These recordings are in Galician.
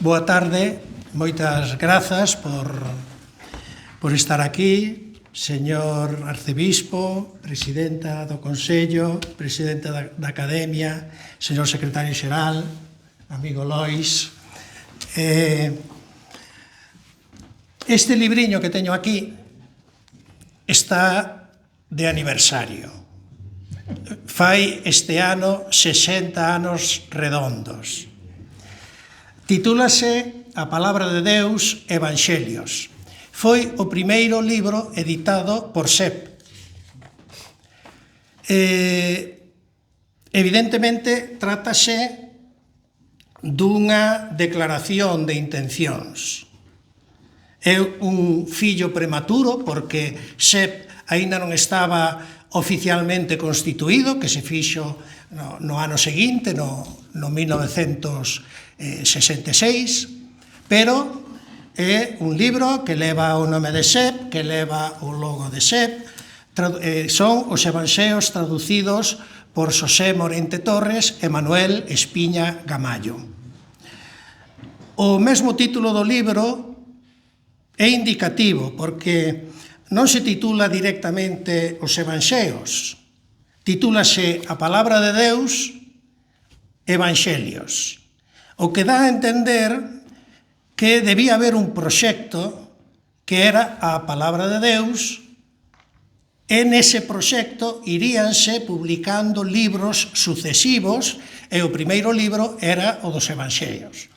Boa tarde, moitas grazas por estar aquí, señor arcebispo, presidenta do Consello, presidenta da Academia, señor secretario xeral, amigo Lois. Este libriño que teño aquí está de aniversario. Fai este ano 60 anos redondos. Titúlase A Palabra de Deus, Evangelios. Foi o primeiro libro editado por SEP. Evidentemente, trátase dunha declaración de intencións. É un fillo prematuro porque SEP aínda non estaba oficialmente constituído, que se fixo no ano seguinte, no 1966, pero é un libro que leva o nome de SEP, que leva o logo de SEP, son os Evanxeos traducidos por Xosé Morente Torres e Manuel Espiña Gamallo. O mesmo título do libro é indicativo, porque non se titula directamente os Evanxeos, titúlase A Palabra de Deus, Evangelios, o que dá a entender que debía haber un proxecto que era a Palabra de Deus, e nese proxecto iríanse publicando libros sucesivos, e o primeiro libro era o dos Evanxelios.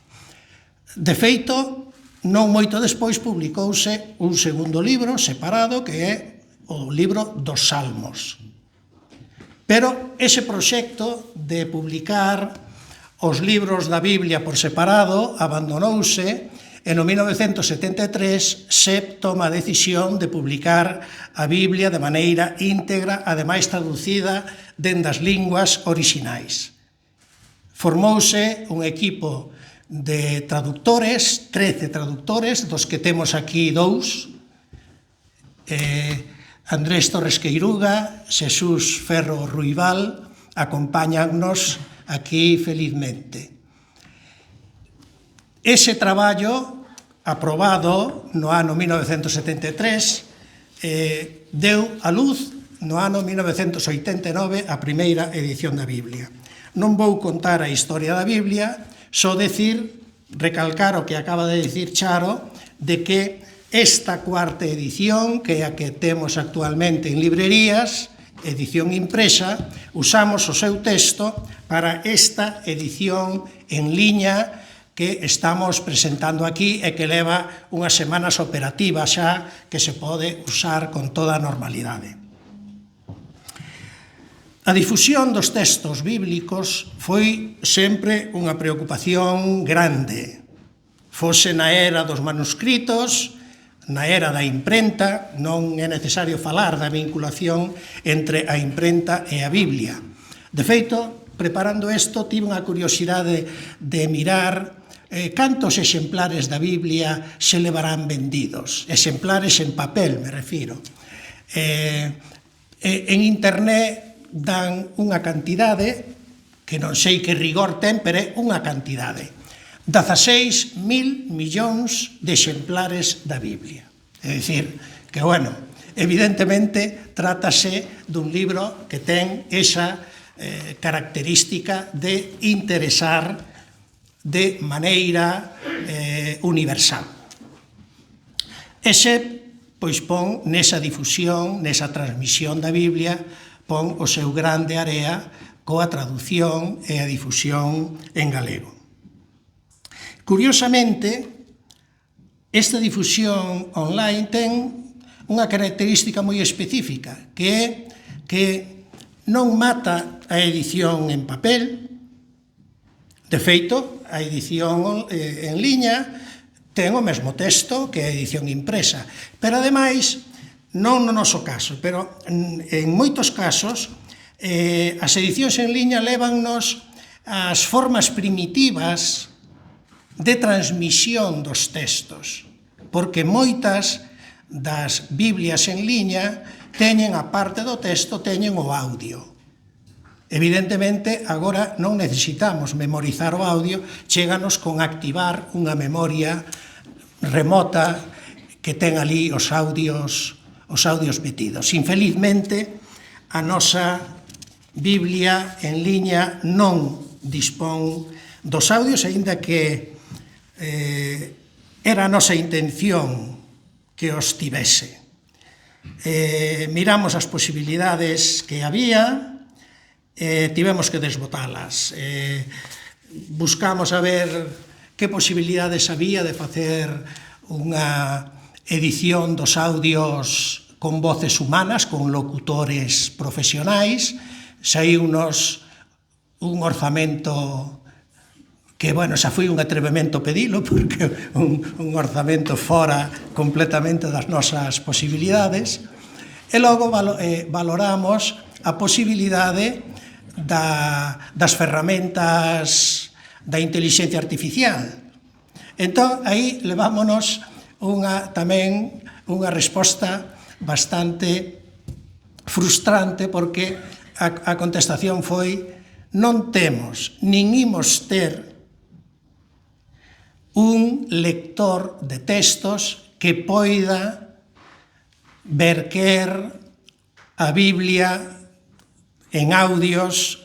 De feito, non moito despois publicouse un segundo libro separado, que é o libro dos Salmos. Pero ese proxecto de publicar os libros da Biblia por separado abandonouse e no 1973 SEP toma a decisión de publicar a Biblia de maneira íntegra, ademais traducida dende as linguas orixinais. Formouse un equipo de traductores, 13 traductores, dos que temos aquí dous, Andrés Torres Queiruga, Xesús Ferro Ruibal, acompáñannos aquí felizmente. Ese traballo, aprobado no ano 1973, deu a luz no ano 1989 a primeira edición da Biblia. Non vou contar a historia da Biblia, só recalcar o que acaba de dicir Charo, de que esta cuarta edición, que é a que temos actualmente en librerías, edición impresa, usamos o seu texto para esta edición en liña que estamos presentando aquí e que leva unhas semanas operativas xa, que se pode usar con toda a normalidade. A difusión dos textos bíblicos foi sempre unha preocupación grande. Fose na era dos manuscritos, na era da imprenta, non é necesario falar da vinculación entre a imprenta e a Biblia. De feito, preparando isto, tive unha curiosidade de mirar cantos exemplares da Biblia se levarán vendidos. Exemplares en papel, me refiro. En internet dan unha cantidade, que non sei que rigor ten, pero é unha cantidade. 16.000 millóns de exemplares da Biblia. É dicir, que, bueno, evidentemente, trátase dun libro que ten esa característica de interesar de maneira universal. Ese, pois, pon nesa difusión, nesa transmisión da Biblia, pon o seu grande area coa traducción e a difusión en galego. Curiosamente, esta difusión online ten unha característica moi específica, que é que non mata a edición en papel. De feito, a edición en liña ten o mesmo texto que a edición impresa. Pero, ademais, non no noso caso, pero en moitos casos, as edicións en liña lévannos as formas primitivas de transmisión dos textos, porque moitas das Biblias en liña teñen, a parte do texto, teñen o audio. Evidentemente, agora non necesitamos memorizar o audio, chéganos con activar unha memoria remota que ten ali os audios metidos. Infelizmente, a nosa Biblia en liña non dispón dos audios, aínda que era a nosa intención que os tivese. Miramos as posibilidades que había, tivemos que desbotalas. Buscamos a ver que posibilidades había de facer unha edición dos audios con voces humanas, con locutores profesionais. Saíunos un orzamento que, bueno, xa foi un atrevemento pedilo, porque un orzamento fora completamente das nosas posibilidades. E logo valoramos a posibilidade das ferramentas da inteligencia artificial. Entón, aí levámonos tamén unha resposta bastante frustrante, porque a contestación foi: non temos, nin imos ter un lector de textos que poida verquer a Biblia en audios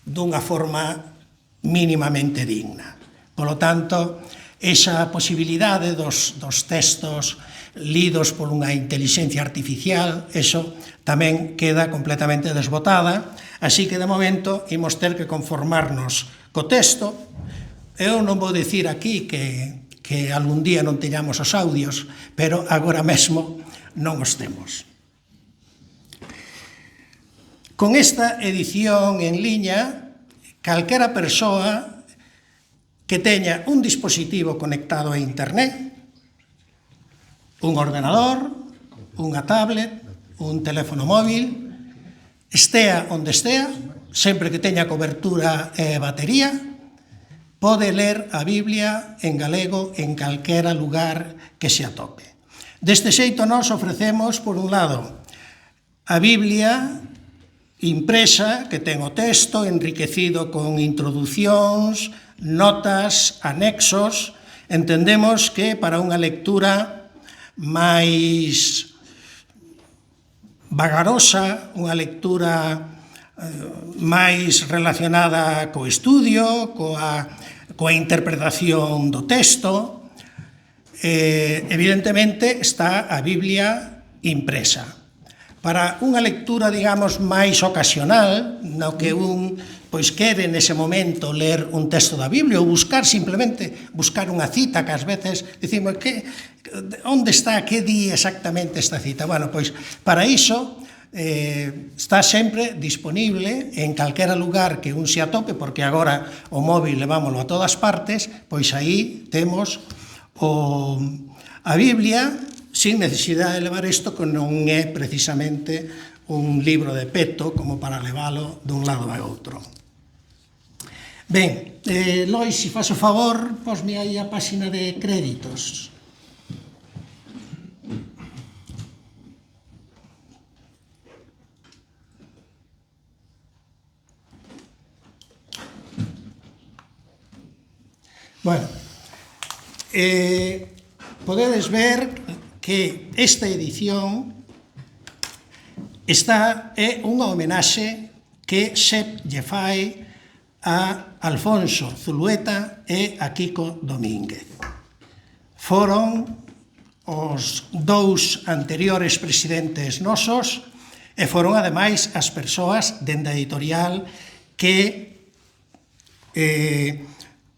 dunha forma mínimamente digna. Polo tanto, esa posibilidade dos textos lidos por unha inteligencia artificial, eso tamén queda completamente desbotada, así que de momento imos ter que conformarnos co texto. Eu non vou dicir aquí que algún día non teñamos os audios, pero agora mesmo non os temos. Con esta edición en liña, calquera persoa que teña un dispositivo conectado a internet, un ordenador, unha tablet, un teléfono móvil, estea onde estea, sempre que teña cobertura e batería, pode ler a Biblia en galego en calquera lugar que se atope. Deste xeito, nós ofrecemos, por un lado, a Biblia impresa, que ten o texto enriquecido con introducións, notas, anexos. Entendemos que para unha lectura máis vagarosa, unha lectura máis relacionada co estudio, coa interpretación do texto, evidentemente está a Biblia impresa. Para unha lectura, digamos, máis ocasional, no que un quere nese momento ler un texto da Biblia ou simplemente buscar unha cita, que ás veces dicimos onde está, que di exactamente esta cita. Bueno, pois para iso está sempre disponible en calquera lugar que un se atope, porque agora o móvil levámoslo a todas partes, pois aí temos a Biblia sin necesidade de levar isto, que non é precisamente un libro de peto como para leválo dun lado a outro. Ben, Lois, se faz o favor, posme aí a páxina de créditos. Bueno, podedes ver que esta edición é unha homenaxe que Sepp lle fai a Alfonso Zulueta e a Kiko Domínguez. Foron os dous anteriores presidentes nosos e foron, ademais, as persoas dende a editorial que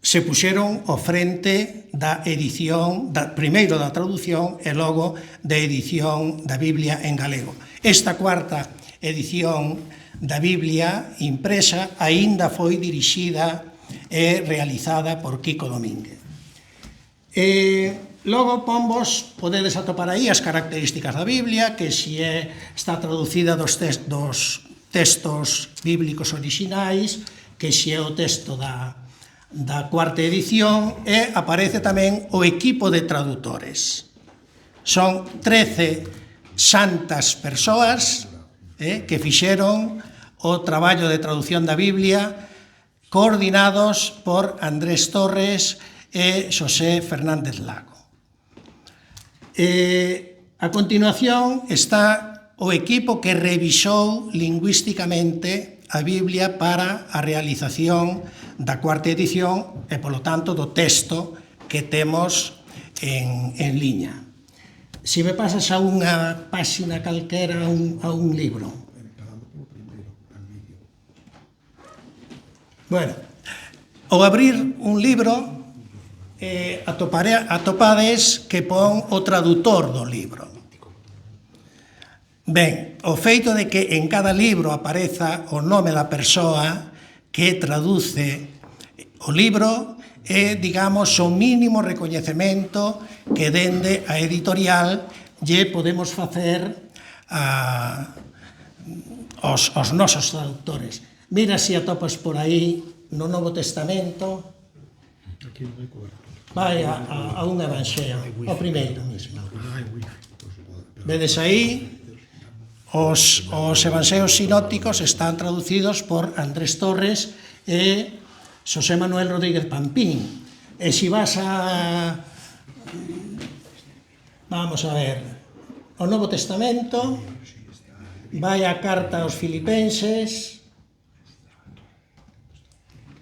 se puxeron ao frente da edición, primeiro da traducción e logo da edición da Biblia en galego. Esta cuarta edición da Biblia impresa aínda foi dirixida e realizada por Kiko Domínguez. Logo, pombos, podedes atopar aí as características da Biblia, que se está traducida dos textos bíblicos orixinais, que se é o texto da cuarta edición, e aparece tamén o equipo de tradutores. Son 13 santas persoas que fixeron o traballo de traducción da Biblia, coordinados por Andrés Torres e Xosé Fernández Lago. A continuación está o equipo que revisou lingüísticamente a Biblia para a realización da cuarta edición e, polo tanto, do texto que temos en liña. Se me pasas a unha páxina calquera, a un libro. Bueno, ao abrir un libro, atopades que pon o tradutor do libro. Ben, o feito de que en cada libro apareza o nome da persoa que traduce o libro é, digamos, o mínimo recoñecemento que dende a editorial lle podemos facer aos nosos traductores. Mira se atopas por aí no Novo Testamento, vai a un evanxeo, o primeiro mesmo. Vedes aí, os evanxeos sinópticos están traducidos por Andrés Torres e Xosé Manuel Rodríguez Pampín. E se vas vamos a ver, o Novo Testamento, vai a carta aos Filipenses,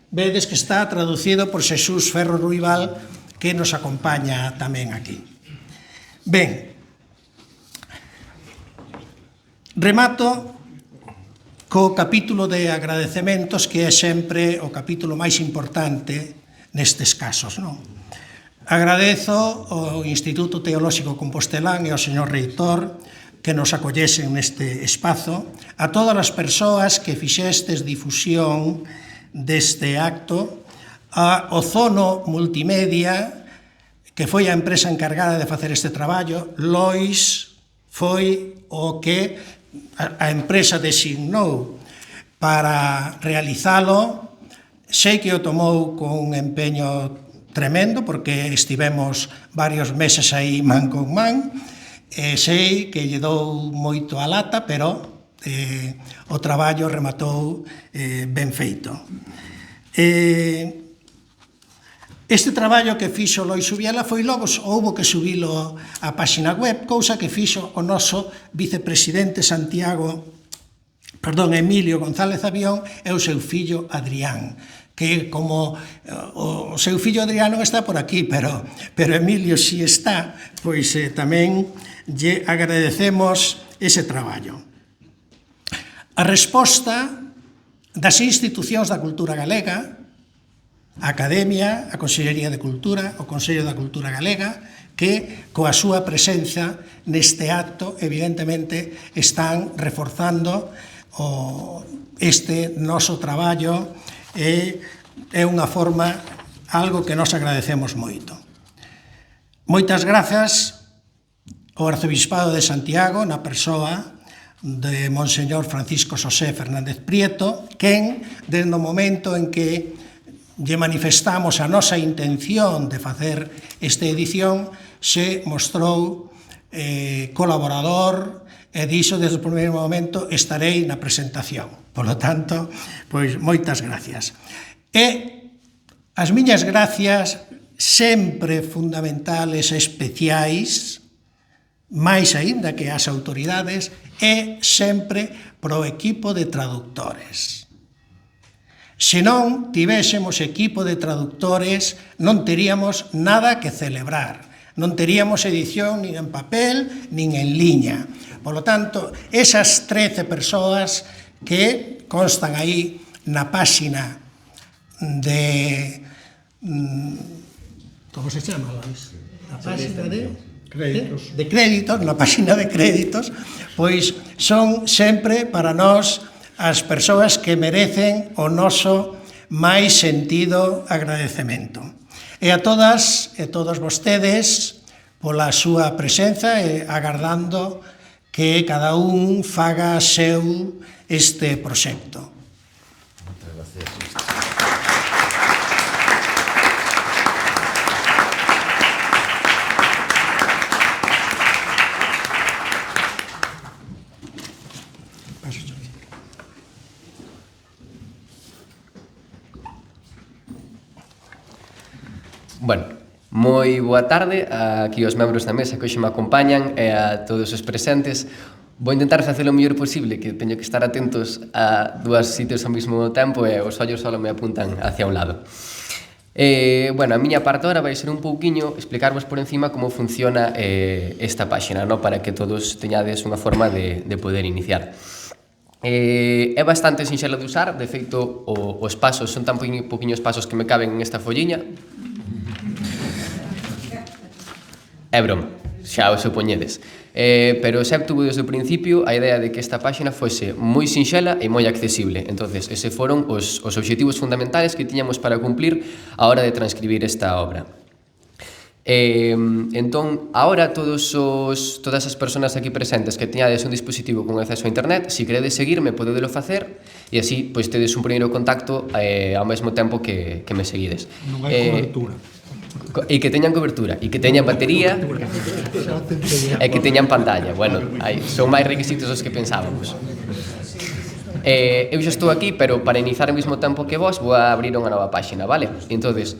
vedes que está traducido por Xesús Ferro Ruibal, que nos acompaña tamén aquí. Ben, remato co capítulo de agradecementos, que é sempre o capítulo máis importante nestes casos, non? Agradezo ao Instituto Teolóxico Compostelán e ao señor reitor que nos acollesen neste espazo, a todas as persoas que fixestes difusión deste acto, a Ozono Multimedia, que foi a empresa encargada de facer este traballo. Lois foi o que a empresa designou para realizalo. Sei que o tomou con un empeño tremendo, porque estivemos varios meses aí man con man, e sei que lle dou moito a lata, pero o traballo rematou ben feito. Este traballo que fixo Lois Subiela foi logo, houbo que subilo á páxina web, cousa que fixo o noso vicepresidente Emilio González Avión e o seu fillo Adrián, que como o seu fillo Adrián non está por aquí, pero Emilio si está, pois tamén lle agradecemos ese traballo. A resposta das institucións da cultura galega, a Academia, a Consellería de Cultura, o Consello da Cultura Galega, que coa súa presenza neste acto, evidentemente, están reforzando este noso traballo, e é unha forma, algo que nos agradecemos moito. Moitas grazas ao Arcebispado de Santiago, na persoa de Monseñor Francisco Xosé Fernández Prieto, quen, desde o momento en que lle manifestamos a nosa intención de facer esta edición, se mostrou colaborador e dixo desde o primeiro momento estarei na presentación. Por lo tanto, pois moitas gracias. E as miñas gracias sempre fundamentales e especiais, máis aínda que as autoridades, é sempre pro equipo de traductores. Se non tivésemos equipo de traductores, non teríamos nada que celebrar. Non teríamos edición nin en papel, nin en liña. Por lo tanto, esas 13 persoas que constan aí na páxina de... como se chama? Na páxina de créditos, na páxina de créditos, pois son sempre para nós as persoas que merecen o noso máis sentido agradecemento. E a todas e todos vostedes pola súa presenza e agardando que cada un faga seu este proxecto. Moitas gracias. Moi boa tarde aquí aos membros da mesa que hoxe me acompañan e a todos os presentes. Vou intentar facer o mellor posible, que teño que estar atentos a dúas sitios ao mesmo tempo e os ollos só me apuntan hacia un lado. Bueno, a miña parte ahora vai ser un pouquiño explicarvos por encima como funciona esta páxina, no? Para que todos teñades unha forma de poder iniciar. É bastante sinxela de usar, de feito os pasos son tan pouquiños pasos que me caben en esta folliña. É broma, xa o supoñedes. Pero xa obtuvo desde o principio a idea de que esta páxina fose moi sinxela e moi accesible. Entonces, ese foron os obxectivos fundamentales que tiñamos para cumplir a hora de transcribir esta obra. Entón, ahora todas as persoas aquí presentes que teñades un dispositivo con acceso a internet, se queredes seguirme, podedelo facer e así, pois, tedes un primeiro contacto ao mesmo tempo que me seguides. Non hai cobertura. E que teñan cobertura, e que teñan batería e que teñan pantalla. Bueno, son máis requisitos os que pensábamos. Eu xa estou aquí, pero para iniciar ao mesmo tempo que vos vou a abrir unha nova páxina, vale? Entonces,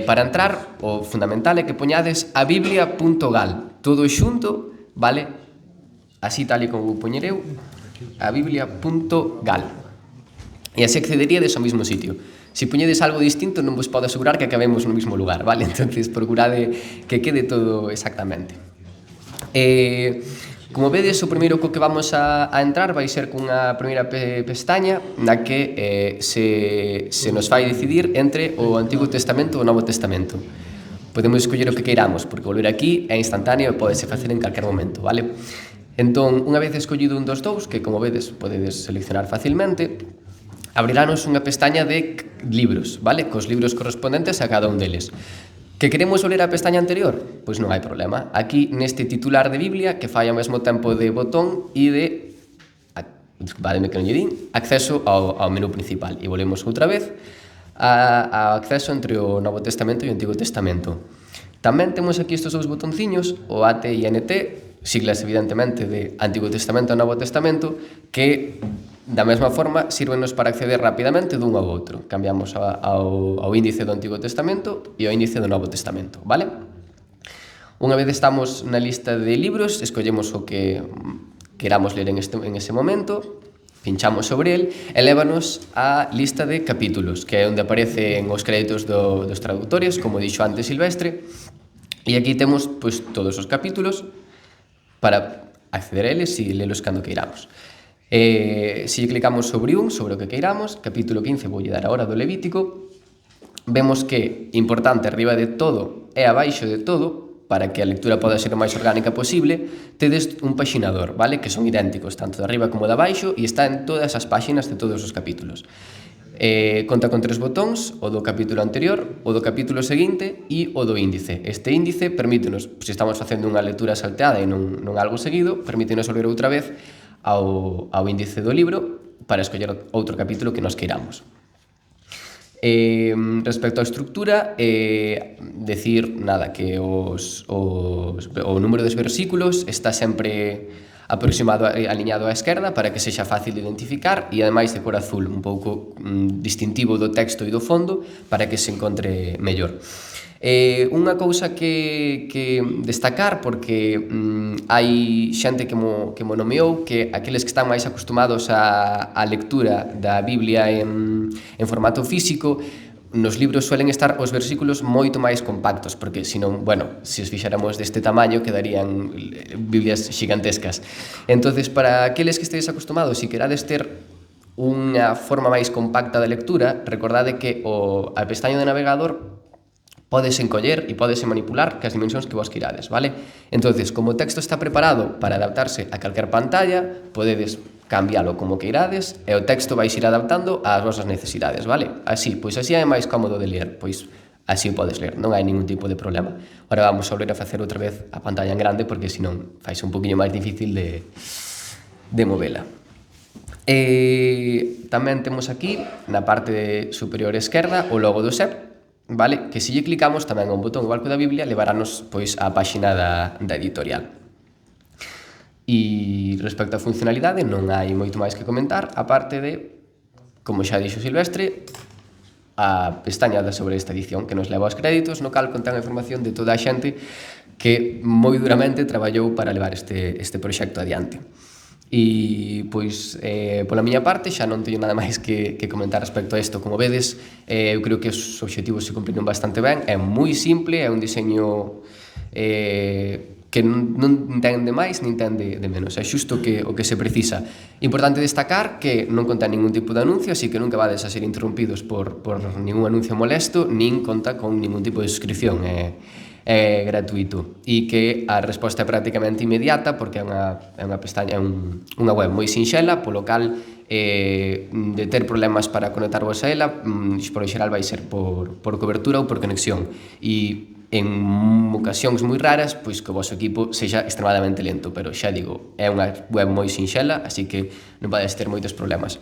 para entrar, o fundamental é que poñades a biblia.gal, todo xunto, vale? Así tal e como vou poñer eu, a biblia.gal. E así accederíades ao mesmo sitio. Se poñedes algo distinto non vos podo asegurar que acabemos no mesmo lugar, vale? Entonces procurade que quede todo exactamente. Como vedes, o primeiro co que vamos a entrar vai ser cunha primeira pestaña na que se nos fai decidir entre o Antigo Testamento e o Novo Testamento. Podemos escoller o que queiramos, porque volver aquí é instantáneo e podese facer en calquer momento, vale? Entón, unha vez escollido un dos dous, que como vedes podedes seleccionar facilmente, abrirános unha pestaña de libros, vale? Cos libros correspondentes a cada un deles. Que queremos ler a pestaña anterior? Pois non hai problema. Aquí, neste titular de Biblia, que fai ao mesmo tempo de botón e de, váleme que non lle din, acceso ao menú principal. E volvemos outra vez ao acceso entre o Novo Testamento e o Antigo Testamento. Tamén temos aquí estes dous botonciños, o AT e NT, siglas evidentemente de Antigo Testamento e Novo Testamento, que da mesma forma sírvenos para acceder rapidamente dun ao outro. Cambiamos ao índice do Antigo Testamento e ao índice do Novo Testamento, vale? Unha vez estamos na lista de libros, escollemos o que queramos ler en ese momento, pinchamos sobre el e lévanos á lista de capítulos, que é onde aparecen os créditos dos traductores, como dixo antes Silvestre, e aquí temos pois, todos os capítulos para acceder a eles e lelos cando queiramos. Se clicamos sobre sobre o que queiramos, capítulo 15, voulle dar a hora do Levítico, vemos que, importante, arriba de todo e abaixo de todo, para que a lectura poda ser o máis orgánica posible, tedes un paxinador, vale? Que son idénticos, tanto de arriba como de abaixo, e está en todas as páxinas de todos os capítulos. Conta con 3 botóns, o do capítulo anterior, o do capítulo seguinte e o do índice. Este índice permítenos, se estamos facendo unha lectura salteada e non algo seguido, permítenos volver outra vez ao índice do libro para escoller outro capítulo que nos queiramos. Respecto á estructura, decir nada, que o número dos versículos está sempre aproximado aliñado á esquerda para que sexa fácil de identificar e ademais de cor azul, un pouco distintivo do texto e do fondo para que se encontre mellor. Unha cousa que destacar, porque hai xente que mo nomeou, que aqueles que están máis acostumados á lectura da Biblia en formato físico, nos libros suelen estar os versículos moito máis compactos, porque senón, bueno, se os fixéramos deste tamaño quedarían Biblias xigantescas. Entonces, para aqueles que estedes acostumados, se querades ter unha forma máis compacta de lectura, recordade que a pestaña de navegador podes encoller e podes manipular que as dimensións que vos queirades, vale? Entonces, como o texto está preparado para adaptarse a calquer pantalla, podedes cambiálo como queirades e o texto vais ir adaptando ás vosas necesidades, vale? Así, pois así é máis cómodo de ler, pois así o podes ler, non hai ningún tipo de problema. Ahora vamos a volver a facer outra vez a pantalla en grande porque senón fais un poquinho máis difícil de movela. Tamén temos aquí, na parte superior esquerda, o logo do SEP, vale? Que se lle clicamos tamén a un botón igual que o da Biblia levarános pois á páxina da editorial. E respecto á funcionalidade non hai moito máis que comentar, aparte de, como xa dixo Silvestre, a pestaña sobre esta edición que nos leva aos créditos, no cal contén a información de toda a xente que moi duramente traballou para levar este proxecto adiante. E, pois, pola miña parte, xa non teño nada máis que comentar respecto a isto. Como vedes, eu creo que os obxectivos se cumpriron bastante ben, é moi simple, é un diseño que non ten de máis nin ten de menos, é xusto o que se precisa. Importante destacar que non conta ningún tipo de anuncio, así que nunca vades a ser interrompidos por ningún anuncio molesto, nin conta con ningún tipo de suscripción, é gratuito, e que a resposta é prácticamente inmediata porque é unha pestaña, unha web moi sinxela, polo cal de ter problemas para conectarvos a ela, por xeral vai ser por cobertura ou por conexión, e en ocasións moi raras, pois que o vosso equipo sexa extremadamente lento, pero xa digo, é unha web moi sinxela, así que non vades ter moitos problemas.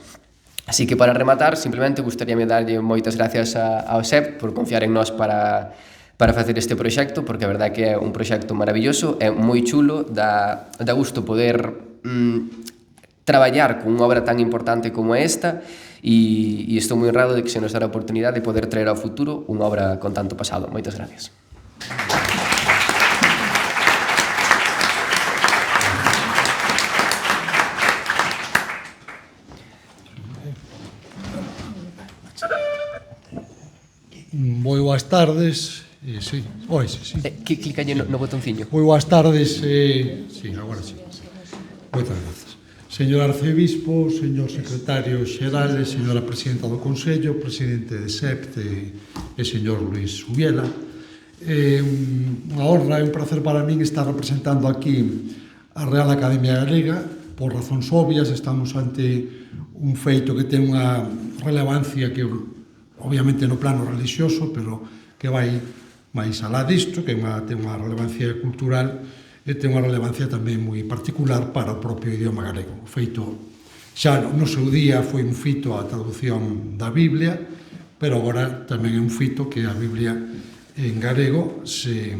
Así que para rematar, simplemente gustaríame darlle moitas gracias ao SEP por confiar en nós para facer este proxecto, porque a verdade que é un proxecto maravilloso, é moi chulo, dá gusto poder traballar con unha obra tan importante como esta, e estou moi honrado de que se nos dá a oportunidade de poder traer ao futuro unha obra con tanto pasado. Moitas gracias. Moi boas tardes. Sí, oise, sí. Clicalle no botonciño. Moi boas tardes. Sí, agora sí. Moitas grazas. Señor Arcebispo, señor Secretario Xeral, señora Presidenta do Consello, Presidente de SEPT e señor Luís Ubiela. Unha honra e un placer para min estar representando aquí a Real Academia Galega. Por razóns obvias, estamos ante un feito que ten unha relevancia que, obviamente, no plano religioso, pero que vai máis alá disto, que ten unha relevancia cultural e ten unha relevancia tamén moi particular para o propio idioma galego. O feito, xa no seu día, foi un fito a traducción da Biblia, pero agora tamén é un fito que a Biblia en galego se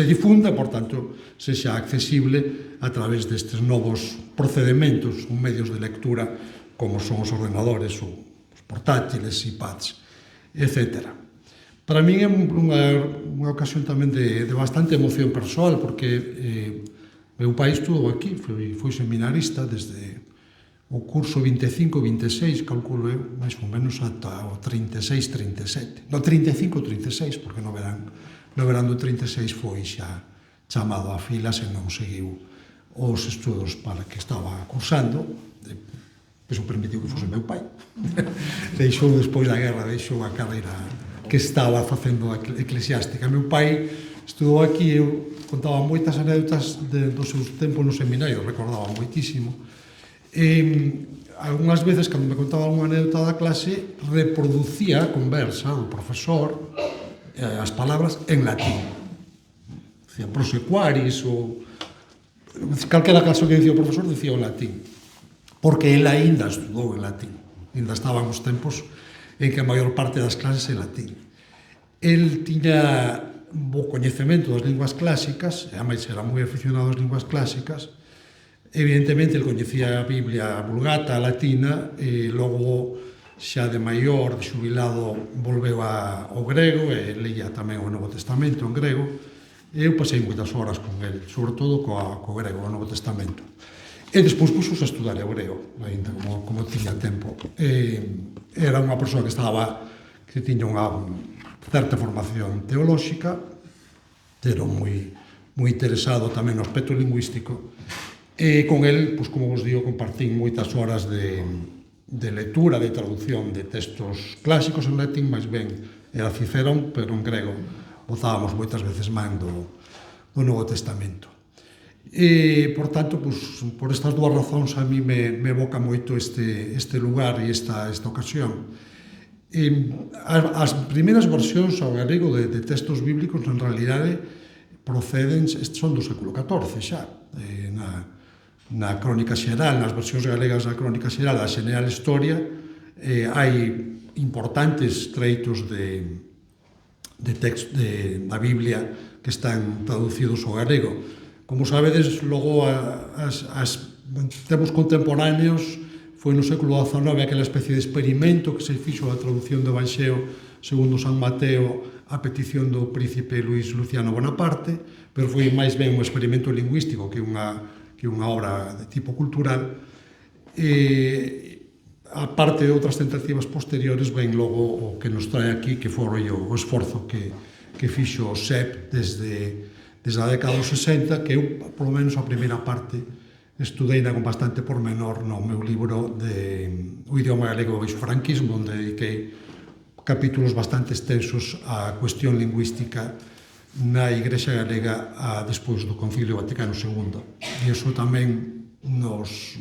difunda, por tanto, sexa accesible a través destes novos procedementos ou medios de lectura como son os ordenadores ou os portátiles, iPads, etc. Para min é unha ocasión tamén de bastante emoción persoal, porque meu pai estudou aquí, foi seminarista desde o curso 25-26, calculo eu, máis ou menos ata o 36-37. No 35-36, porque no verán do 36 foi xa chamado a filas e non seguiu os estudos para que estaba cursando. Eso permitiu que fose meu pai. Deixou, despois da guerra, deixou a carreira que estaba facendo eclesiástica. Meu pai estudou aquí, eu contaba moitas anécdotas dos seus tempos no seminario, recordaba moitísimo. Algúnas veces, cando me contaba unha anécdota da clase, reproducía a conversa do profesor, as palabras en latín. Dicía prosequaris ou calquera caso que dicía o profesor, dicía o latín, porque ele aínda estudou en latín, aínda estaban os tempos en que a maior parte das clases en latín. El tiña bo coñecemento das linguas clásicas, e ademais era moi aficionado ás linguas clásicas. Evidentemente, el coñecía a Biblia vulgata, a latina, e logo, xa de maior, de xubilado, volveu ao grego, e leía tamén o Novo Testamento en grego. Eu pasei moitas horas con el, sobre todo co grego, o Novo Testamento. E despois puxos a estudar hebreo, ainda como tiña tempo. Era unha persoa que tiña unha certa formación teolóxica, era moi interesado tamén no aspecto lingüístico, e con el, como vos digo, compartín moitas horas de lectura, de traducción de textos clásicos en latín, máis ben era Cicerón, pero en grego gozábamos moitas veces man do Novo Testamento. E, por tanto, por estas dúas razóns a mí me evoca moito este lugar e esta ocasión. As primeiras versións ao galego de textos bíblicos, en realidade, son do século XIV xa, na Crónica Xeral, nas versións galegas da Crónica Xeral, da Xeneral Historia, hai importantes treitos de texto da Biblia que están traducidos ao galego. Como sabedes, logo os tempos contemporáneos foi no século XIX aquela especie de experimento que se fixo a traducción do Evanxeo segundo San Mateo a petición do príncipe Luis Luciano Bonaparte, pero foi máis ben un experimento lingüístico que unha obra de tipo cultural. A parte de outras tentativas posteriores, ven logo o que nos trae aquí, que foi o esforzo que fixo o SEP desde a década dos 60, que eu, polo menos a primeira parte, estudei con bastante pormenor no meu libro de O idioma galego do franquismo, onde dediquei capítulos bastante extensos á cuestión lingüística na Igrexa Galega despois do Concilio Vaticano II. E iso tamén nos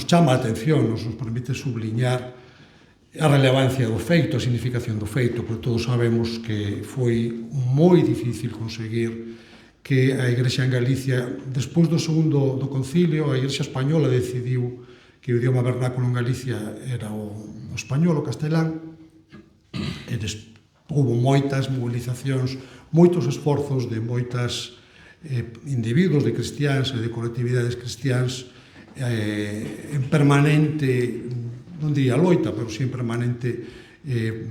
chama a atención, nos permite subliñar a relevancia do feito, a significación do feito, porque todos sabemos que foi moi difícil conseguir que a Igrexa en Galicia, despois do segundo do concilio, a Igrexa española decidiu que o idioma vernáculo en Galicia era o español, o castelán, e houve moitas movilizacións, moitos esforzos de moitas individuos, de cristiáns e de colectividades cristiáns en permanente, non diría loita, pero sí en permanente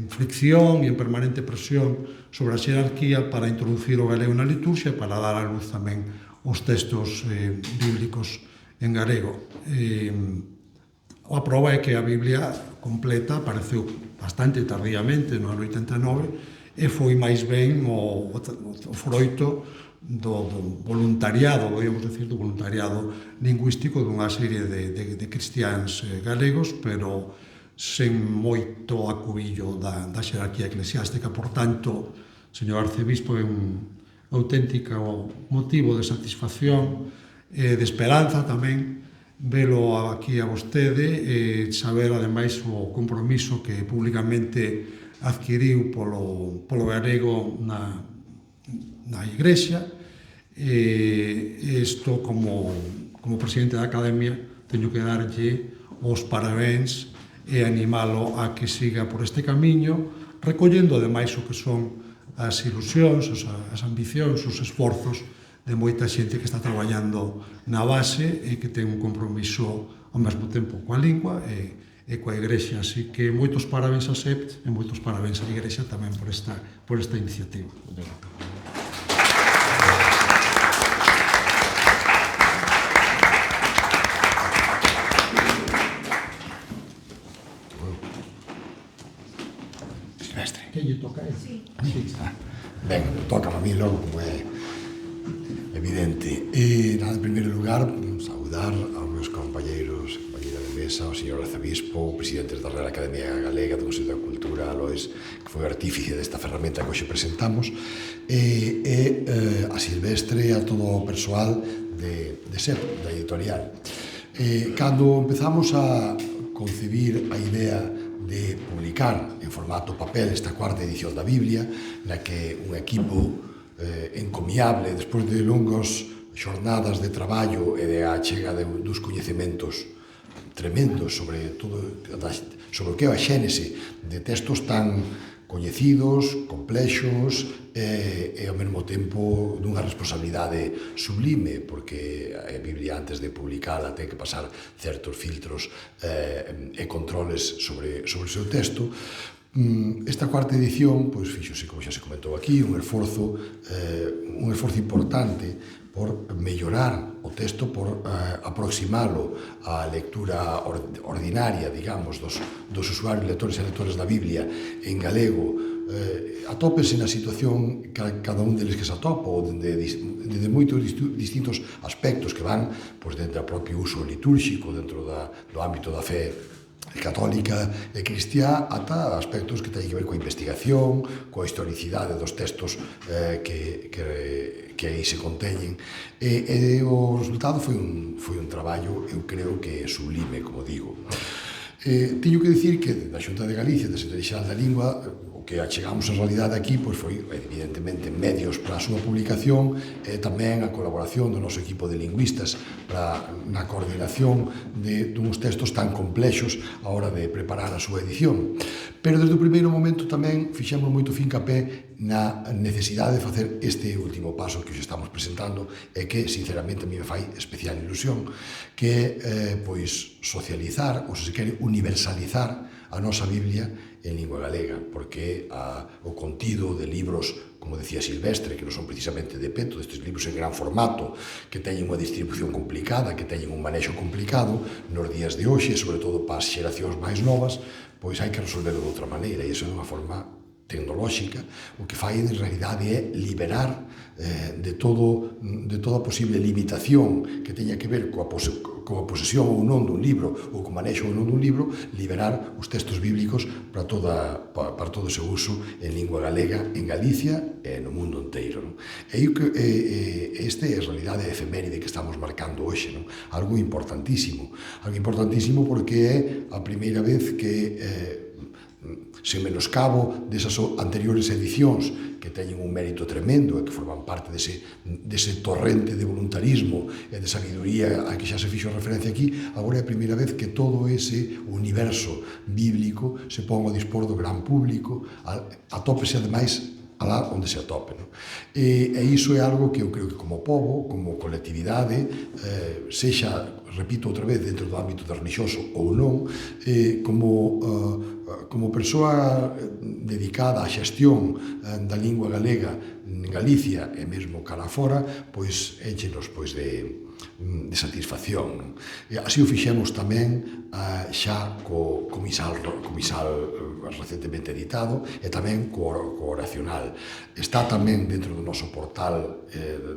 fricción e en permanente presión sobre a xerarquía para introducir o galego na liturxia e para dar a luz tamén os textos bíblicos en galego. A prova é que a Biblia completa apareceu bastante tardíamente, no ano 89, e foi máis ben o froito do voluntariado, podemos decir, do voluntariado lingüístico dunha serie de cristiáns galegos, pero sen moito acubillo da xerarquía eclesiástica. Por tanto, señor arcebispo, é un auténtico motivo de satisfacción e de esperanza tamén velo aquí a vostede e saber, ademais, o compromiso que públicamente adquiriu polo galego na Igrexa. Isto, como presidente da Academia, teño que darlle os parabéns e animalo a que siga por este camiño, recollendo ademais o que son as ilusións, as ambicións, os esforzos de moita xente que está traballando na base e que ten un compromiso ao mesmo tempo coa lingua e coa Igrexa. Así que moitos parabéns a SEPT e moitos parabéns á Igrexa tamén por esta iniciativa. Que lle toca a él? Sí. Ben, toca a mí logo, como é evidente. E, en primeiro lugar, saudar aos meus compañeiros e compañeras de mesa, o señor arcebispo, presidentes da Real Academia Galega, do Consello da Cultura, Alois, que foi o artífice desta ferramenta que hoxe presentamos, e a Silvestre, a todo o persoal de SEP, da editorial. Cando empezamos a concebir a idea de publicar en formato papel esta cuarta edición da Biblia, na que un equipo encomiable, despois de longos xornadas de traballo e de achega dos coñecementos tremendos sobre o que é a xénese de textos tan coñecidos, complexos e ao mesmo tempo dunha responsabilidade sublime, porque a Biblia, antes de publicala, ten que pasar certos filtros e controles sobre o seu texto. Esta cuarta edición, pois, fíxose, como xa se comentou aquí, un esforzo importante por mellorar o texto, por aproximalo á lectura ordinaria, digamos, dos usuarios, lectores e lectores da Biblia en galego. Atópese na situación cada un deles que se atopa, ou de moitos distintos aspectos que van dentro do propio uso litúrxico, dentro do ámbito da fe católica e cristiá, ata aspectos que teñen que ver coa investigación, coa historicidade dos textos que aí se conteñen, e o resultado foi un traballo, eu creo que sublime, como digo. Teño que dicir que da Xunta de Galicia, da Secretaría Xeral da Lingua, o que achegamos a realidade aquí pois foi, evidentemente, medios para a súa publicación e tamén a colaboración do noso equipo de lingüistas na coordinación duns textos tan complexos a hora de preparar a súa edición. Pero desde o primeiro momento tamén fixemos moito fincapé na necesidade de facer este último paso que os estamos presentando e que, sinceramente, a mí me fai especial ilusión, que é, pois, socializar, ou se quere, universalizar a nosa Biblia en lingua galega, porque o contido de libros, como decía Silvestre, que non son precisamente de peto, destes libros en gran formato, que teñen unha distribución complicada, que teñen un manexo complicado, nos días de hoxe, sobre todo para as xeracións máis novas, pois hai que resolverlo de outra maneira, e iso é unha forma tecnolóxica, o que fai en realidade é liberar de toda posible limitación que teña que ver coa posesión ou non dun libro ou co manexo ou non dun libro, liberar os textos bíblicos para todo o seu uso en lingua galega en Galicia e no mundo inteiro. Este é a realidade efeméride que estamos marcando hoxe, algo importantísimo porque é a primeira vez que sen menoscabo desas anteriores edicións que teñen un mérito tremendo e que forman parte dese torrente de voluntarismo e de sabiduría a que xa se fixo referencia aquí, agora é a primeira vez que todo ese universo bíblico se pon ao dispor do gran público, atópese ademais alá onde se atope. E iso é algo que eu creo que como pobo, como colectividade, sexa, repito outra vez, dentro do ámbito religioso ou non, como persoa dedicada á xestión da lingua galega en Galicia e mesmo cara fora, pois échenos de satisfacción. Así o fixemos tamén xa co misal recentemente editado e tamén co oracional. Está tamén dentro do noso portal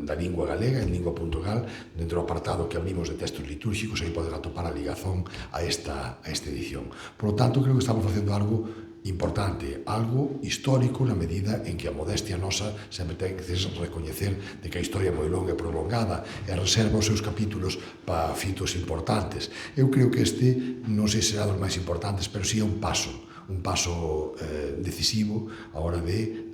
da lingua galega, en lingua.gal, dentro do apartado que abrimos de textos litúrxicos, aí poden atopar a ligazón a esta edición. Por lo tanto, creo que estamos facendo algo importante, algo histórico na medida en que a modestia nosa sempre ten que recoñecer de que a historia é moi longa e prolongada e reserva os seus capítulos para fitos importantes. Eu creo que este non sei se será dos máis importantes, pero sí é un paso decisivo a hora de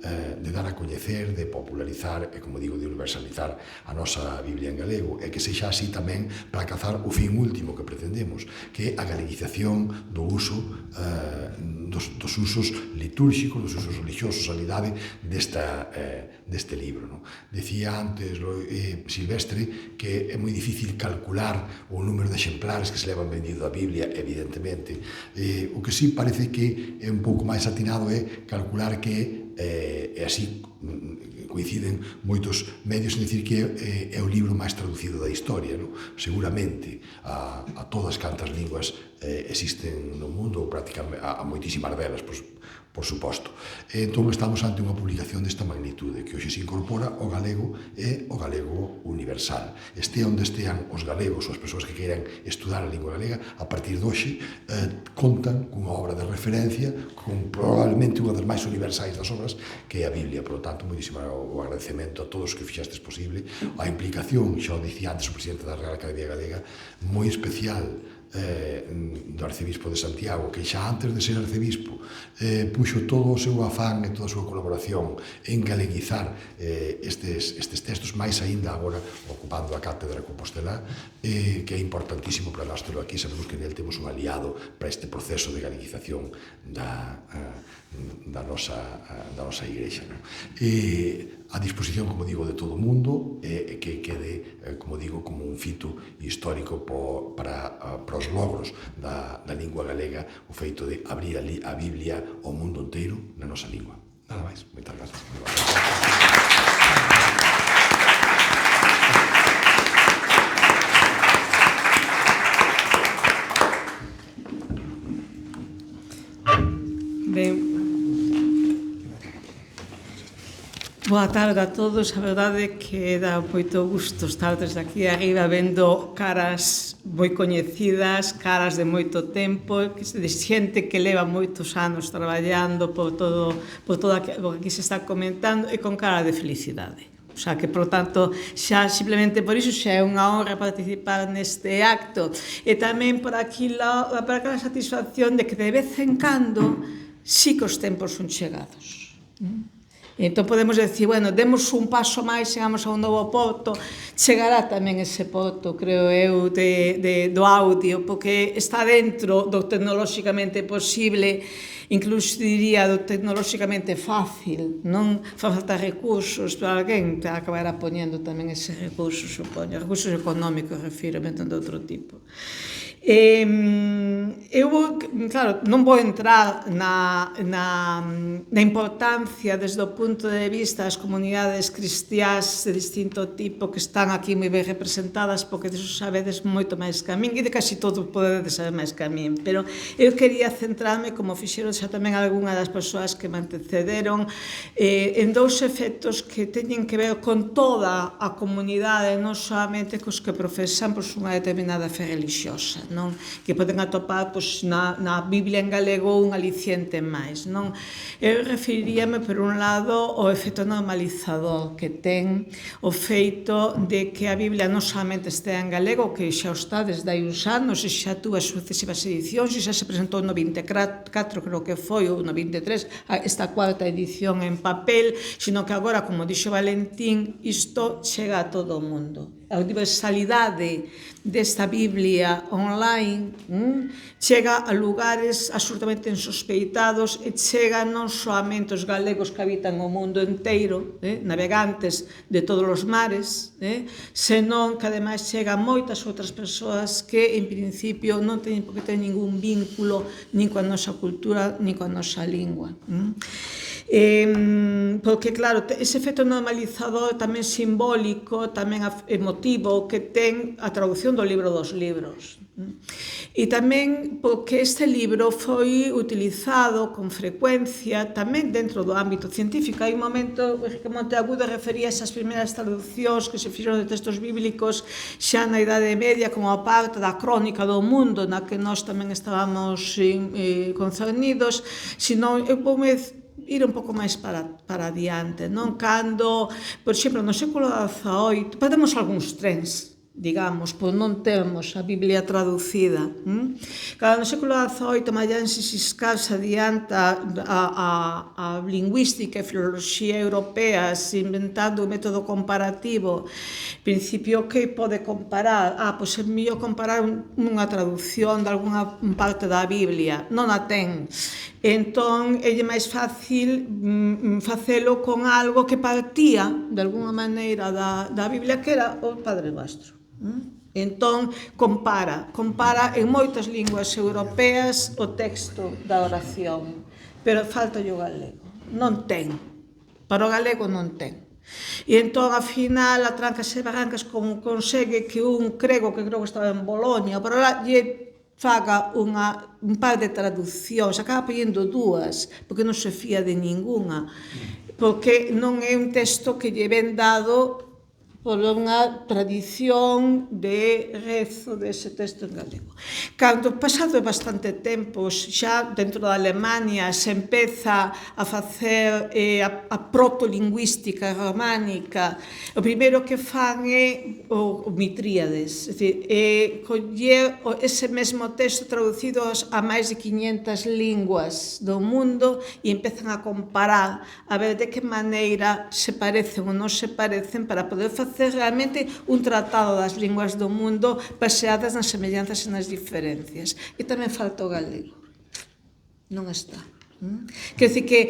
dar a coñecer, de popularizar e, como digo, de universalizar a nosa Biblia en galego e que sexa así tamén para alcanzar o fin último que pretendemos, que é a galeguización do uso dos usos litúrxicos, dos usos religiosos, a realidade deste libro. Decía antes Silvestre que é moi difícil calcular o número de exemplares que se levan vendido a Biblia, evidentemente. O que sí parece que é un pouco máis atinado é calcular que e así coinciden moitos medios en dicir que é o libro máis traducido da historia, seguramente a todas cantas linguas existen no mundo, prácticamente a moitísimas delas, por suposto. Entón estamos ante unha publicación desta magnitude que hoxe se incorpora o galego e o galego universal. Estea onde estean os galegos ou as persoas que queiran estudar a lingua galega, a partir de hoxe contan cunha obra de referencia con probablemente unha das máis universais das obras que é a Biblia. Por lo tanto, moitísimo o agradecemento a todos que fixastes posible, a implicación, xa o dicía antes o presidente da Real Academia Galega, moi especial do arcebispo de Santiago, que xa antes de ser arcebispo puxo todo o seu afán e toda a súa colaboración en galeguizar estes textos, máis aínda agora ocupando a cátedra Compostela, que é importantísimo para nós telo aquí. Sabemos que nel temos un aliado para este proceso de galeguización da nosa igrexa. A disposición, como digo, de todo o mundo e que quede, como digo, como un fito histórico para os logros da lingua galega, o feito de abrir a Biblia ao mundo inteiro na nosa lingua. Nada máis. Moitas gracias. Ben, boa tarde a todos. A verdade é que dá moito gusto estar desde aquí arriba vendo caras moi coñecidas, caras de moito tempo, de xente que leva moitos anos traballando por todo o que aquí se está comentando e con cara de felicidade. O sea, que, por tanto, xa simplemente por iso xa é unha honra participar neste acto. E tamén por aquela satisfacción de que de vez en cando sí que os tempos son chegados. Entón podemos decir, bueno, demos un paso máis, chegamos a un novo poto, chegará tamén ese poto, creo eu, do audio, porque está dentro do tecnolóxicamente posible, incluso diría do tecnolóxicamente fácil, non fa falta recursos, pero alguén acabará poñendo tamén ese recurso, supoño, recursos económicos, refiro, non de outro tipo. Eu, claro, non vou entrar na importancia desde o punto de vista das comunidades cristiás de distinto tipo que están aquí moi ben representadas, porque diso sabedes moito máis que a min, e de casi todo podedes saber máis que a min, pero eu quería centrarme, como fixeron xa tamén algunha das persoas que me antecederon, en dous efectos que teñen que ver con toda a comunidade, non solamente cos que profesan unha determinada fe religiosa, non? Que poden atopar na Biblia en galego un aliciente máis, non? Eu referiríame, por un lado, ao efecto normalizador que ten o feito de que a Biblia non solamente estea en galego, que xa está desde hai uns anos, e xa tuvo as sucesivas edicións, e xa se presentou no 24, creo que foi, ou no 23, esta cuarta edición en papel, sino que agora, como dixo Valentín, isto chega a todo o mundo. A universalidade desta Biblia online chega a lugares absolutamente insospeitados e chega non soamente os galegos que habitan o mundo inteiro, navegantes de todos os mares, senón que ademais chega a moitas outras persoas que en principio non teñen por que ter ningún vínculo nin coa nosa cultura nin coa nosa lingua. Porque claro, ese efecto normalizador tamén simbólico, tamén emotivo que ten a traducción do libro dos libros. E tamén porque este libro foi utilizado con frecuencia tamén dentro do ámbito científico. Hai un momento que Monteagudo refería a esas primeiras traduccións que se fixeron de textos bíblicos xa na Idade Media como a parte da crónica do mundo na que nós tamén estábamos concernidos, senón eu voume ir un pouco máis para adiante, non? Cando, por exemplo, no século XVIII, perdemos algúns trens, digamos, por non termos a Biblia traducida. Cando no século XVIII Mayensis Siscar se adianta a lingüística e filoloxía europeas inventando o método comparativo, principio que pode comparar? Pois é mellor comparar unha traducción de algunha parte da Biblia, non a ten. Entón, é máis fácil facelo con algo que partía, de alguna maneira, da Biblia, que era o Padre Nuestro. Entón, compara en moitas linguas europeas o texto da oración, pero falta o galego. Non ten. Para o galego non ten. E entón, ao final, a trancas e barrancas consegue que un crego, que creo que estaba en Boloña, pero lá lle faga un par de traduccións, acaba poñendo dúas, porque non se fía de ninguna, porque non é un texto que lle ven dado por unha tradición de rezo dese texto en galego. Cando pasado bastante tempo, xa dentro da Alemania se empeza a facer a protolingüística románica, o primeiro que fan é o Mitríades, é dicir, coller ese mesmo texto traducido a máis de 500 linguas do mundo e empezan a comparar, a ver de que maneira se parecen ou non se parecen para poder facer realmente un tratado das linguas do mundo baseadas nas semellanzas e nas diferencias. E tamén falta o galego. Non está. Quer dizer que,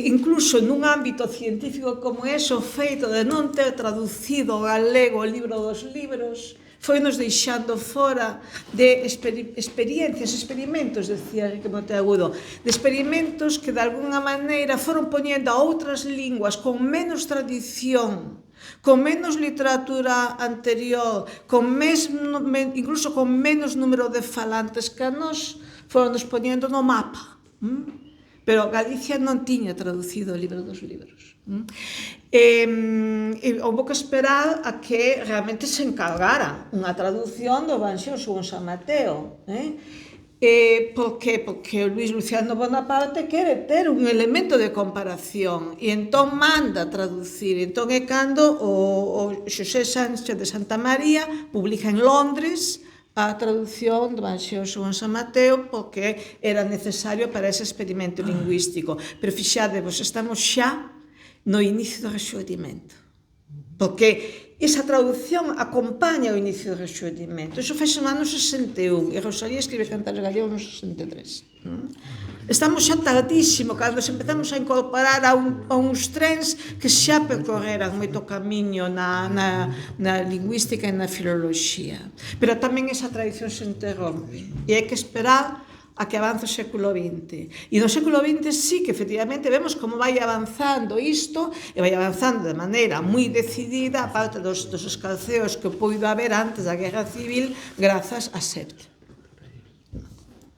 incluso nun ámbito científico como ese, o feito de non ter traducido o galego o libro dos libros foi nos deixando fora de experimentos, decía Enrique Monteagudo, de experimentos que de alguna maneira foron poñendo a outras linguas con menos tradición, con menos literatura anterior, incluso con menos número de falantes que a nós, foron nos poñendo no mapa. Pero Galicia non tiña traducido o libro dos libros. Houve que esperar a que realmente se encargara unha traducción do Evanxio según San Mateo. Por que? Porque o Luis Luciano Bonaparte quere ter un elemento de comparación e entón manda traducir. Entón é cando o Xosé Sánchez de Santa María publica en Londres a traducción do Evangelio según San Mateo porque era necesario para ese experimento lingüístico. Pero fixadevos, estamos xa no inicio do Rexurdimento. Porque esa traducción acompaña o inicio do Rexurdimento. Iso fai no ano 61 e Rosalía escribe Cantares Gallegos no 63. Estamos xa tardísimo cando empezamos a incorporar a uns trens que xa percorreran moito camiño na lingüística e na filoloxía. Pero tamén esa tradición se interrompe e hai que esperar a que avance o século XX. E no século XX sí que efectivamente vemos como vai avanzando isto e vai avanzando de maneira moi decidida a parte dos escalceos que puido haber antes da Guerra Civil grazas a SEPT.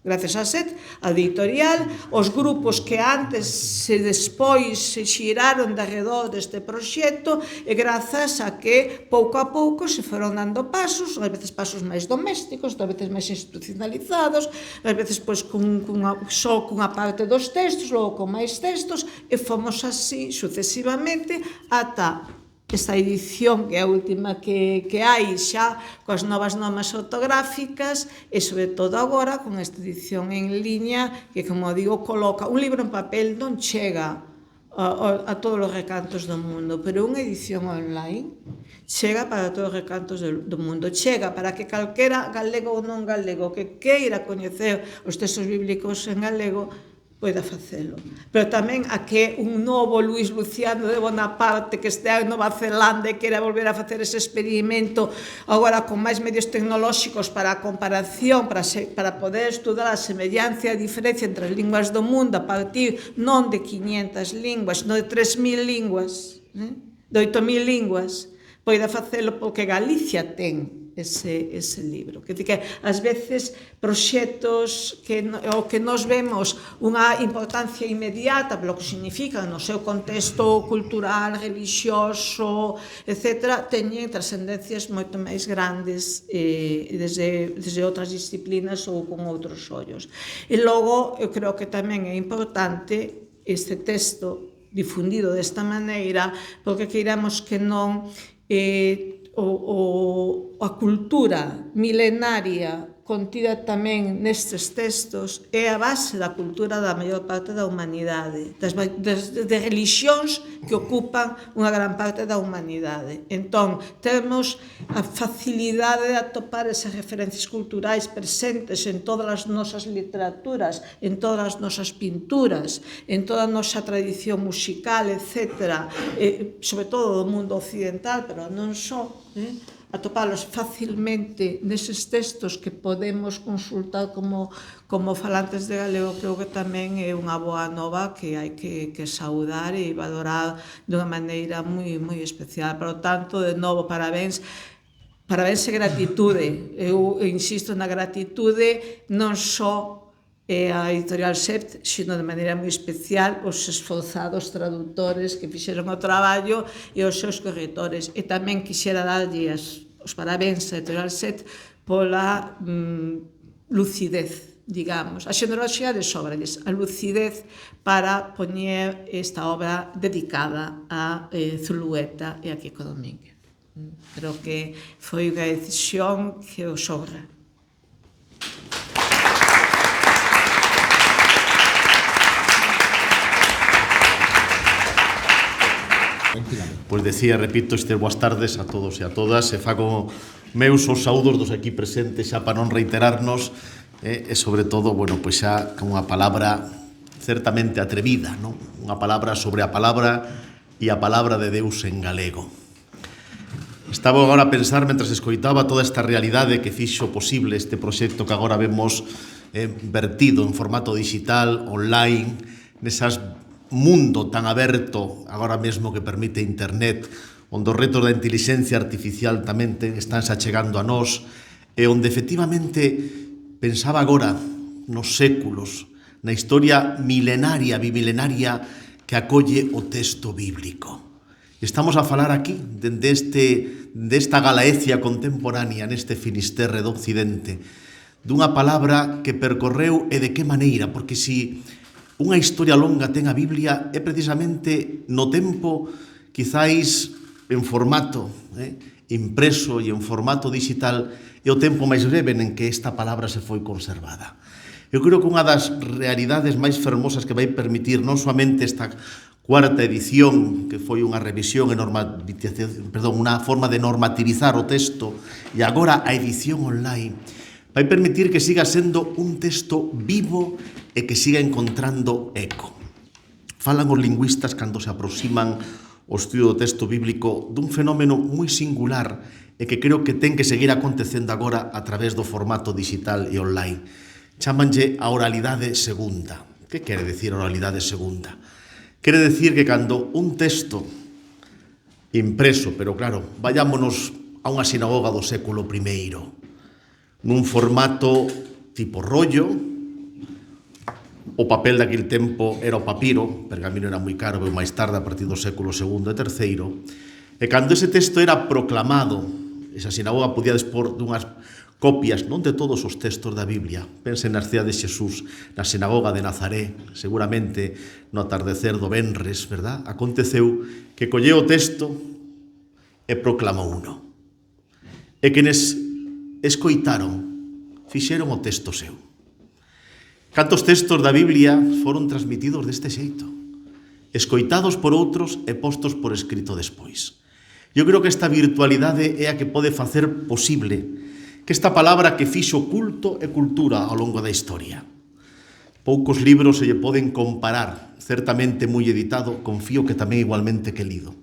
Gracias a SET, a editorial, os grupos que antes e despois se xiraron de arredor deste proxecto e grazas a que pouco a pouco se foron dando pasos, ás veces pasos máis domésticos, ás veces máis institucionalizados, ás veces só cunha parte dos textos, logo con máis textos, e fomos así sucesivamente ata esta edición, que é a última que hai xa, coas novas normas ortográficas e, sobre todo agora, con esta edición en liña que, como digo, coloca un libro en papel non chega a todos os recantos do mundo, pero unha edición online chega para todos os recantos do mundo, chega para que calquera galego ou non galego que queira coñecer os textos bíblicos en galego poida facelo. Pero tamén a que un novo Luís Luciano de Bonaparte que estea en Nova Zelanda e quera volver a facer ese experimento agora con máis medios tecnolóxicos para a comparación, para poder estudar a semellancia e a diferencia entre as linguas do mundo a partir non de 500 linguas, non de 3.000 linguas, de 8.000 linguas, poida facelo porque Galicia ten ese libro. Quer dizer que, ás veces, proxectos que nos vemos unha importancia inmediata polo que significa no seu contexto cultural, religioso, etc., teñen trascendencias moito máis grandes desde outras disciplinas ou con outros ollos. E logo, eu creo que tamén é importante este texto difundido desta maneira, porque queiramos que non a cultura milenaria contida tamén nestes textos é a base da cultura da maior parte da humanidade, de religións que ocupan unha gran parte da humanidade. Entón, temos a facilidade de atopar esas referencias culturais presentes en todas as nosas literaturas, en todas as nosas pinturas, en toda a nosa tradición musical, etc., sobre todo do mundo occidental, pero non só, atopalos facilmente neses textos que podemos consultar como falantes de galego. Creo que tamén é unha boa nova que hai que saudar e valorar dunha maneira moi especial. Por lo tanto, de novo, parabéns e gratitude. Eu insisto na gratitude non só a editorial SEPT, sino de maneira moi especial os esforzados tradutores que fixeron o traballo e os seus corretores. E tamén quixera darlle os parabéns a editorial SEPT pola lucidez, digamos. A xeneroxía de sobralles, a lucidez para poñer esta obra dedicada a Zulueta e a Quico Domínguez. Creo que foi unha decisión que os honra. Pois decía, repito, estes boas tardes a todos e a todas, e fago meus os saúdos dos aquí presentes xa para non reiterarnos, e sobre todo, bueno, pois xa con unha palabra certamente atrevida, non? Unha palabra sobre a palabra e a palabra de Deus en galego. Estaba agora a pensar, mentras escoitaba toda esta realidade que fixo posible este proxecto que agora vemos vertido en formato digital, online, nesas mundo tan aberto agora mesmo que permite internet, onde os retos da inteligencia artificial tamén estánse achegando a nós, e onde efectivamente pensaba agora nos séculos, na historia milenaria, bimilenaria que acolle o texto bíblico. Estamos a falar aquí desta Galaecia contemporánea neste Finisterre do Occidente, dunha palabra que percorreu e de que maneira, porque si unha historia longa ten a Biblia é precisamente no tempo, quizáis en formato, impreso e en formato digital é o tempo máis breve en que esta palabra se foi conservada. Eu creo que unha das realidades máis fermosas que vai permitir non somente esta cuarta edición, que foi unha revisión e unha forma de normativizar o texto, e agora a edición online, vai permitir que siga sendo un texto vivo e que siga encontrando eco. Falan os lingüistas cando se aproximan ao estudo do texto bíblico dun fenómeno moi singular e que creo que ten que seguir acontecendo agora a través do formato digital e online. Chámanlle a oralidade segunda. Que quere decir oralidade segunda? Quere decir que cando un texto impreso, pero claro, vayámonos a unha sinagoga do século I, nun formato tipo rollo, o papel daquele tempo era o papiro, pergamino era moi caro, pero máis tarde, a partir do século II e III, e cando ese texto era proclamado, esa sinagoga podía dispor dunhas copias, non de todos os textos da Biblia. Pensen na cidade de Xesús, na sinagoga de Nazaré, seguramente no atardecer do venres, verdad? Aconteceu que colleu o texto e proclamou uno. E quenes escoitaron, fixeron o texto seu. Cantos textos da Biblia foron transmitidos deste xeito, escoitados por outros e postos por escrito despois. Eu creo que esta virtualidade é a que pode facer posible que esta palabra que fixo culto e cultura ao longo da historia. Poucos libros se lle poden comparar, certamente moi editado, confío que tamén igualmente que lido,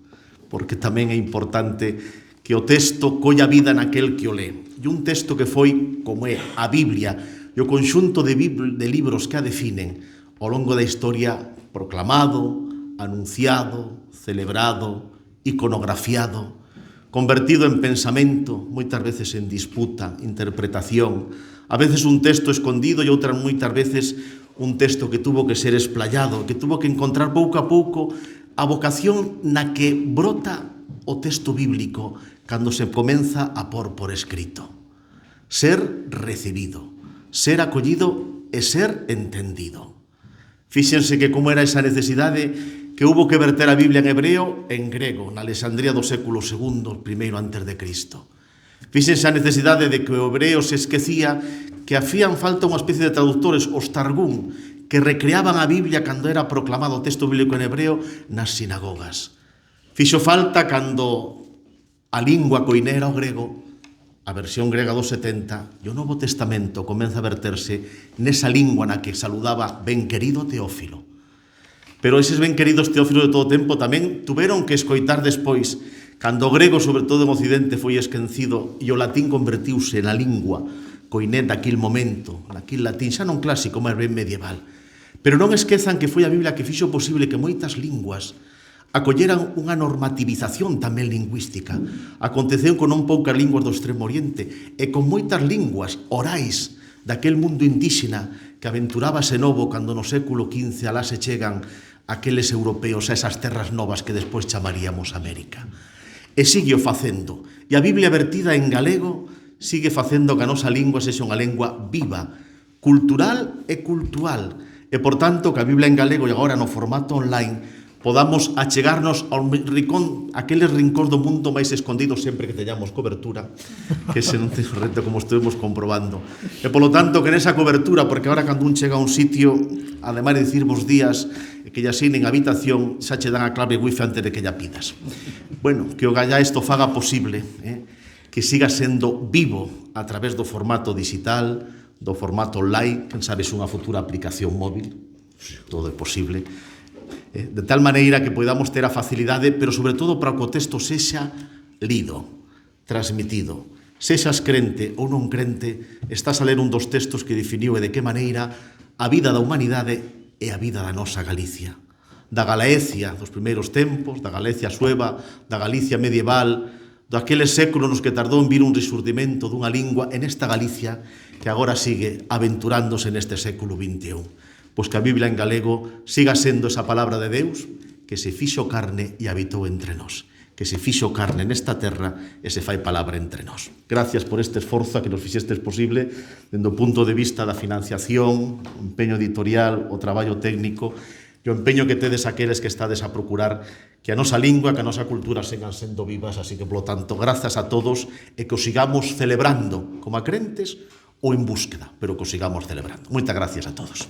porque tamén é importante que o texto colla vida naquel que o lé. E un texto que foi, como é a Biblia, e o conxunto de libros que a definen ao longo da historia, proclamado, anunciado, celebrado, iconografiado, convertido en pensamento, moitas veces en disputa, interpretación, a veces un texto escondido e outras moitas veces un texto que tuvo que ser esplayado, que tuvo que encontrar pouco a pouco a vocación na que brota o texto bíblico cando se comeza a por escrito. Ser recibido, ser acollido e ser entendido. Fíxense que como era esa necesidade que hubo que verter a Biblia en hebreo e en grego, na Alexandría do século II, primeiro antes de Cristo. Fíxense a necesidade de que o hebreo se esquecía, que hacían falta unha especie de traductores, os Targum, que recreaban a Biblia cando era proclamado o texto bíblico en hebreo nas sinagogas. Fixo falta cando a lingua coinera o grego, a versión grega dos 70, e o Novo Testamento comeza a verterse nesa lingua na que saludaba ben querido Teófilo. Pero eses ben queridos Teófilos de todo tempo tamén tuveron que escoitar despois, cando o grego, sobre todo en Occidente, foi esquecido e o latín convertiuse na lingua coiné daquil momento, naquil latín, xa non clásico, mas ben medieval. Pero non esquezan que foi a Biblia que fixo posible que moitas linguas acolleran unha normativización tamén lingüística. Aconteceu con non poucas linguas do Extremo Oriente e con moitas linguas orais daquel mundo indíxena que aventurábase novo cando no século XV alá se chegan aqueles europeos a esas terras novas que despois chamaríamos América. E sigue o facendo. E a Biblia vertida en galego sigue facendo que a nosa lingua sexa unha lingua viva, cultural e cultual. E, por tanto, que a Biblia en galego e agora no formato online podamos achegarnos ao rincón, aqueles rincóns do mundo máis escondidos sempre que teñamos cobertura, que ese non ten reto como estuvemos comprobando. E, polo tanto, que nesa cobertura, porque agora cando un chega a un sitio, ademais de dicir vos días, que lle asinen a habitación, xa che dan a clave wifi antes de que lla pidas. Bueno, que o gallá isto faga posible, que siga sendo vivo a través do formato digital, do formato online, quen sabes unha futura aplicación móvil, todo é posible, de tal maneira que podamos ter a facilidade, pero sobre todo para que o texto sexa lido, transmitido. Sexas crente ou non crente, estás a ler un dos textos que definiu e de que maneira a vida da humanidade e a vida da nosa Galicia. Da Galaecia dos primeiros tempos, da Galicia sueva, da Galicia medieval, daqueles séculos nos que tardou en vir un resurdimento dunha lingua en esta Galicia que agora sigue aventurándose neste século XXI. Pois que a Biblia en galego siga sendo esa palabra de Deus que se fixo carne e habitou entre nós, que se fixo carne nesta terra e se fai palabra entre nós. Gracias por este esforzo que nos fixestes posible dende o punto de vista da financiación, o empeño editorial, o traballo técnico. e o empeño que tedes aqueles que estades a procurar que a nosa lingua, que a nosa cultura sigan sendo vivas, así que, polo tanto, grazas a todos e que o sigamos celebrando como a crentes ou en búsqueda, pero que o sigamos celebrando. Moitas gracias a todos.